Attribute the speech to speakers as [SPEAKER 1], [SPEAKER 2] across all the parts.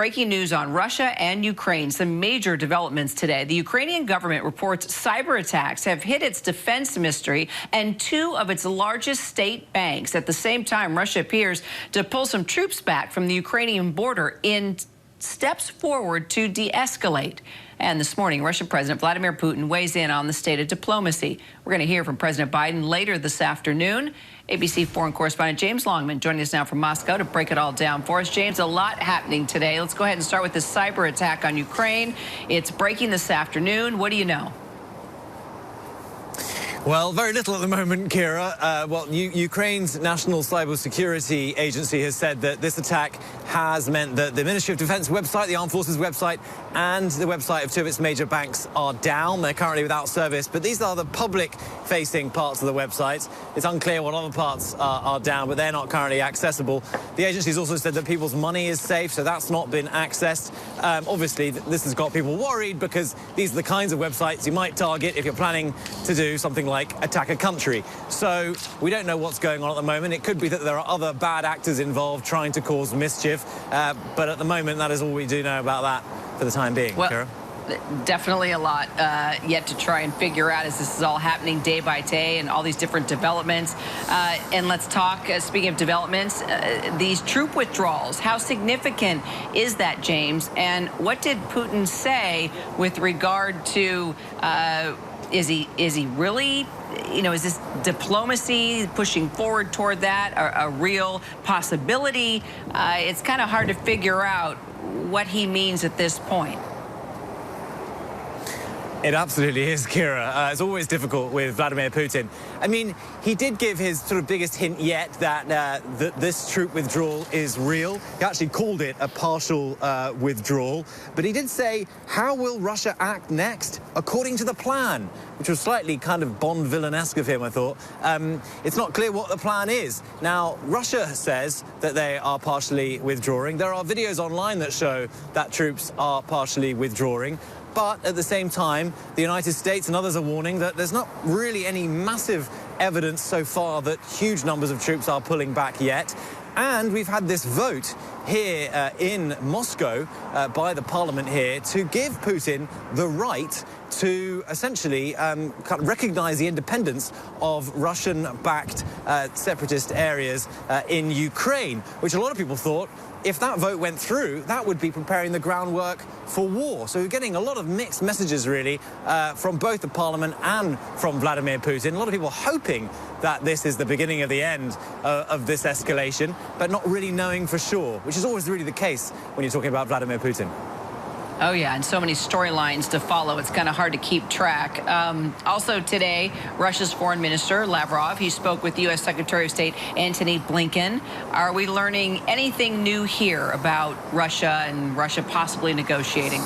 [SPEAKER 1] Breaking news on Russia and Ukraine. Some major developments today. The Ukrainian government reports cyber attacks have hit its defense ministry and two of its largest state banks. At the same time, Russia appears to pull some troops back from the Ukrainian border in steps forward to de-escalate. And this morning, Russian President Vladimir Putin weighs in on the state of diplomacy. We're going to hear from President Biden later this afternoon. ABC foreign correspondent James Longman joining us now from Moscow to break it all down for us. James, a lot happening today. Let's go ahead and start with this cyber attack on Ukraine. It's breaking this afternoon. What do you know?
[SPEAKER 2] Well, very little at the moment, Kira. Ukraine's National Cybersecurity Agency has said that this attack has meant that the Ministry of Defense website, the Armed Forces website, and the website of two of its major banks are down. They're currently without service, but these are the public-facing parts of the website. It's unclear what other parts are down, but they're not currently accessible. The agency's also said that people's money is safe, so that's not been accessed. Obviously, this has got people worried because these are the kinds of websites you might target if you're planning to do something like attack a country. So we don't know what's going on at the moment. It could be that there are other bad actors involved trying to cause mischief, but at the moment that is all we do know about that for the time being.
[SPEAKER 1] Well,
[SPEAKER 2] Kira?
[SPEAKER 1] Definitely a lot yet to try and figure out as this is all happening day by day and all these different developments. And let's talk, speaking of developments, these troop withdrawals. How significant is that, James? And what did Putin say with regard to, is he really, is this diplomacy pushing forward toward that, a real possibility? It's kind of hard to figure out what he means at this point.
[SPEAKER 2] It absolutely is, Kira. It's always difficult with Vladimir Putin. I mean, he did give his sort of biggest hint yet that this troop withdrawal is real. He actually called it a partial withdrawal. But he did say, how will Russia act next? According to the plan, which was slightly kind of Bond villain-esque of him, I thought. It's not clear what the plan is. Now, Russia says that they are partially withdrawing. There are videos online that show that troops are partially withdrawing. But at the same time, the United States and others are warning that there's not really any massive evidence so far that huge numbers of troops are pulling back yet. And we've had this vote here in Moscow by the parliament here to give Putin the right to essentially kind of recognize the independence of Russian-backed separatist areas in Ukraine, which a lot of people thought, if that vote went through, that would be preparing the groundwork for war. So we're getting a lot of mixed messages, really, from both the parliament and from Vladimir Putin. A lot of people hoping that this is the beginning of the end of this escalation, but not really knowing for sure, which is always really the case when you're talking about Vladimir Putin.
[SPEAKER 1] Oh, yeah, and so many storylines to follow. It's kind of hard to keep track. Also today, Russia's foreign minister, Lavrov, he spoke with U.S. Secretary of State Antony Blinken. Are we learning anything new here about Russia and Russia possibly negotiating?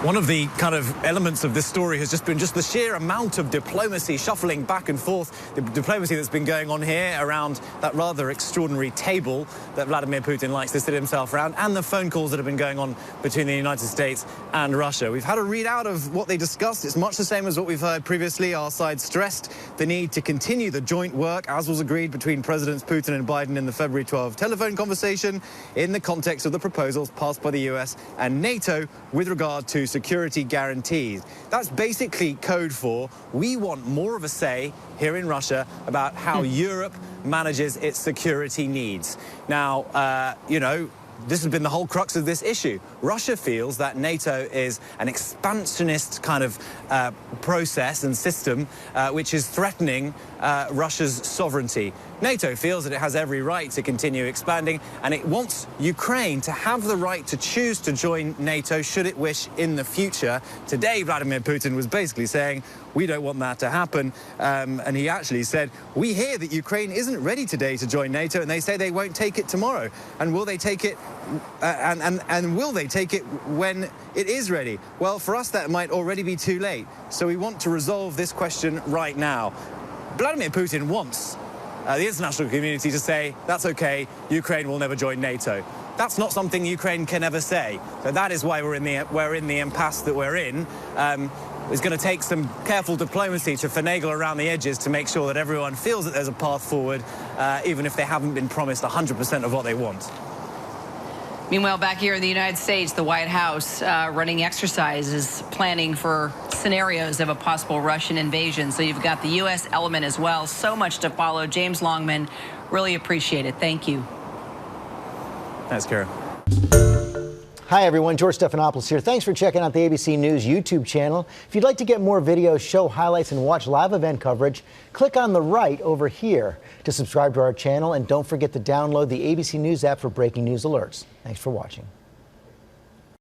[SPEAKER 2] One of the kind of elements of this story has just been the sheer amount of diplomacy shuffling back and forth, the diplomacy that's been going on here around that rather extraordinary table that Vladimir Putin likes to sit himself around, and the phone calls that have been going on between the United States and Russia. We've had a readout of what they discussed. It's much the same as what we've heard previously. Our side stressed the need to continue the joint work, as was agreed between Presidents Putin and Biden in the February 12 telephone conversation, in the context of the proposals passed by the US and NATO with regard to security guarantees. That's basically code for we want more of a say here in Russia about how Europe manages its security needs. Now, this has been the whole crux of this issue. Russia feels that NATO is an expansionist kind of process and system which is threatening Russia's sovereignty. NATO feels that it has every right to continue expanding, and it wants Ukraine to have the right to choose to join NATO should it wish in the future. Today, Vladimir Putin was basically saying, we don't want that to happen. And he actually said, we hear that Ukraine isn't ready today to join NATO, and they say they won't take it tomorrow. And will they take it, and will they take it when it is ready? Well, for us, that might already be too late. So we want to resolve this question right now. Vladimir Putin wants the international community to say, that's okay, Ukraine will never join NATO. That's not something Ukraine can ever say. So that is why we're in the impasse that we're in. It's going to take some careful diplomacy to finagle around the edges to make sure that everyone feels that there's a path forward, even if they haven't been promised 100% of what they want.
[SPEAKER 1] Meanwhile, back here in the United States, the White House running exercises, planning for scenarios of a possible Russian invasion. So you've got the U.S. element as well. So much to follow. James Longman, really appreciate it. Thank you.
[SPEAKER 2] Thanks, Kara.
[SPEAKER 3] Hi, everyone. George Stephanopoulos here. Thanks for checking out the ABC News YouTube channel. If you'd like to get more videos, show highlights, and watch live event coverage, click on the right over here to subscribe to our channel. And don't forget to download the ABC News app for breaking news alerts. Thanks for watching.